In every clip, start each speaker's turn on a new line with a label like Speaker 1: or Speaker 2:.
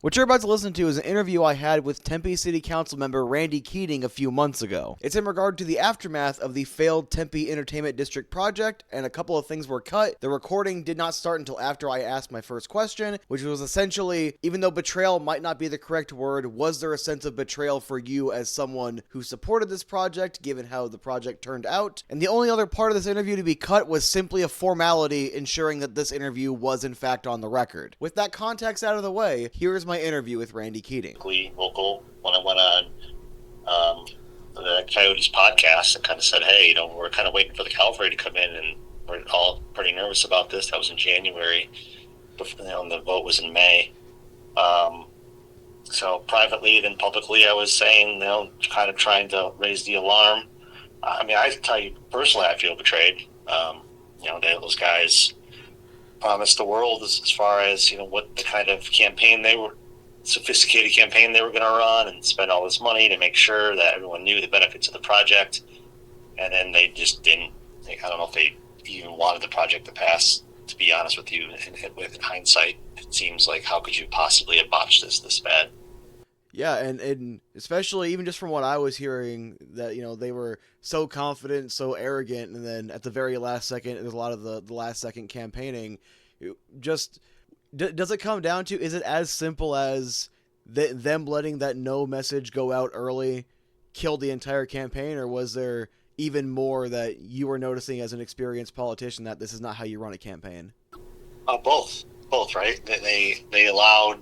Speaker 1: What you're about to listen to is an interview I had with Tempe City Councilmember Randy Keating a few months ago. It's in regard to the aftermath of the failed Tempe Entertainment District project, and a couple of things were cut. The recording did not start until after I asked my first question, which was essentially, even though betrayal might not be the correct word, was there a sense of betrayal for you as someone who supported this project, given how the project turned out? And the only other part of this interview to be cut was simply a formality ensuring that this interview was in fact on the record. With that context out of the way, here is my interview with Randy Keating.
Speaker 2: Local, when I went on the Coyotes podcast and kind of said, hey, we're kind of waiting for the cavalry to come in, and we're all pretty nervous about this. That was in January, and the vote was in May. So privately, then publicly, I was saying, kind of trying to raise the alarm. I mean, I tell you personally, I feel betrayed. Those guys promised the world as far as, what the kind of campaign sophisticated campaign they were going to run, and spend all this money to make sure that everyone knew the benefits of the project. And then they just didn't. I don't know if they even wanted the project to pass, to be honest with you. In hindsight, it seems like, how could you possibly have botched this bad?
Speaker 1: Yeah, and especially even just from what I was hearing, that they were so confident, so arrogant, and then at the very last second, there's a lot of the last second campaigning. Does it come down to, is it as simple as them letting that no message go out early killed the entire campaign, or was there even more that you were noticing as an experienced politician that this is not how you run a campaign?
Speaker 2: Both, right? They allowed.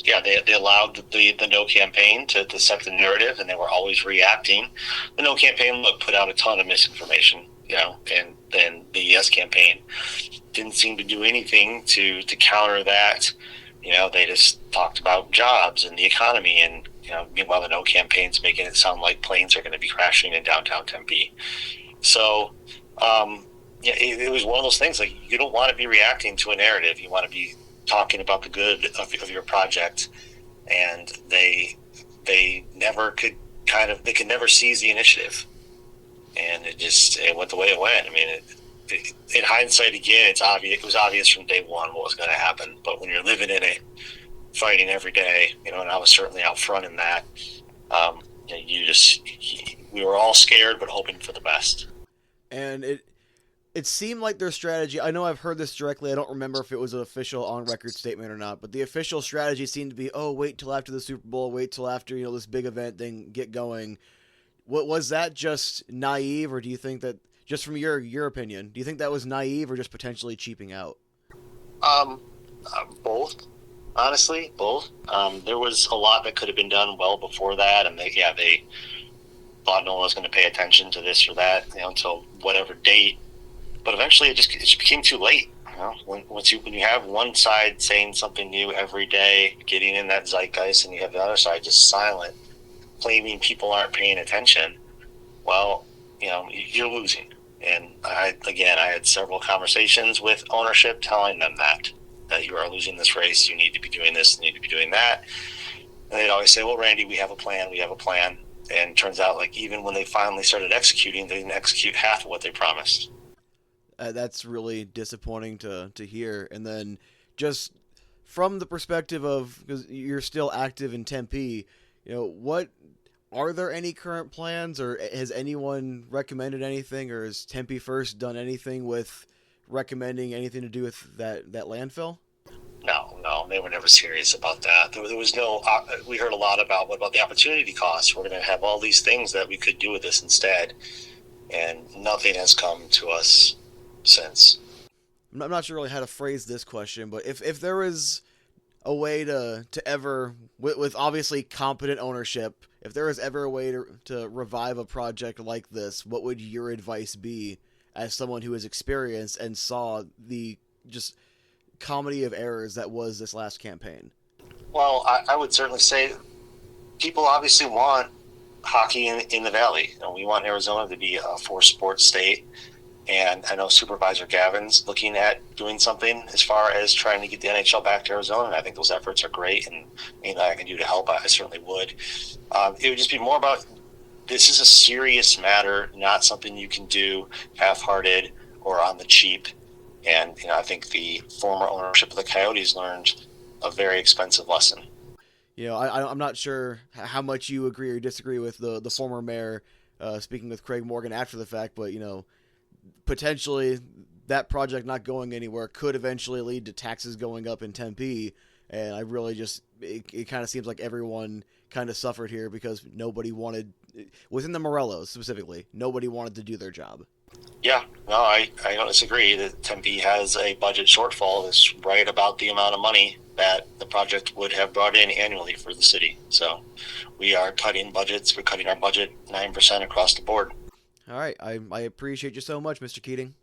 Speaker 2: They allowed the no campaign to set the narrative, and they were always reacting. The no campaign put out a ton of misinformation, and then the yes campaign didn't seem to do anything to counter that. They just talked about jobs and the economy, and meanwhile the no campaign's making it sound like planes are going to be crashing in downtown Tempe. So it was one of those things, like, you don't want to be reacting to a narrative. You want to be talking about the good of your project, and they never could they could never seize the initiative, and it went the way it went. I mean, in hindsight, again, it was obvious from day one what was going to happen. But when you're living in it, fighting every day, and I was certainly out front in that, we were all scared but hoping for the best.
Speaker 1: And it seemed like their strategy, I know I've heard this directly, I don't remember if it was an official on-record statement or not, but the official strategy seemed to be, wait till after the Super Bowl, wait till after, this big event, then get going. What was that, just naive, or do you think that, just from your opinion, do you think that was naive or just potentially cheaping out?
Speaker 2: Both. Honestly, both. There was a lot that could have been done well before that, and they thought no one was going to pay attention to this or that, until whatever date. But eventually, it just became too late. When you have one side saying something new every day, getting in that zeitgeist, and you have the other side just silent, claiming people aren't paying attention, well, you're losing. And I had several conversations with ownership telling them that you are losing this race. You need to be doing this, you need to be doing that. And they'd always say, well, Randy, we have a plan. And it turns out, like, even when they finally started executing, they didn't execute half of what they promised.
Speaker 1: That's really disappointing to hear. And then just from the perspective of, because you're still active in Tempe, what are there any current plans, or has anyone recommended anything, or has Tempe First done anything with recommending anything to do with that landfill?
Speaker 2: No, they were never serious about that. There was no. We heard a lot about what about the opportunity costs. We're going to have all these things that we could do with this instead, and nothing has come to us since.
Speaker 1: I'm not sure really how to phrase this question, but if there was a way to ever, with obviously competent ownership, if there was ever a way to revive a project like this, what would your advice be as someone who has experienced and saw the just comedy of errors that was this last campaign?
Speaker 2: Well, I would certainly say people obviously want hockey in the Valley. We want Arizona to be a four-sport state. And I know Supervisor Gavin's looking at doing something as far as trying to get the NHL back to Arizona. And I think those efforts are great, and anything I can do to help, I certainly would. It would just be more about, this is a serious matter, not something you can do half-hearted or on the cheap. And I think the former ownership of the Coyotes learned a very expensive lesson.
Speaker 1: I'm not sure how much you agree or disagree with the former mayor speaking with Craig Morgan after the fact, but potentially that project not going anywhere could eventually lead to taxes going up in Tempe, and I really just it kind of seems like everyone kind of suffered here because nobody wanted, within the Morellos specifically, nobody wanted to do their job.
Speaker 2: Yeah, no, I don't disagree that Tempe has a budget shortfall that's right about the amount of money that the project would have brought in annually for the city. So we are cutting budgets. We're cutting our budget 9% across the board.
Speaker 1: All right, I appreciate you so much, Mr. Keating.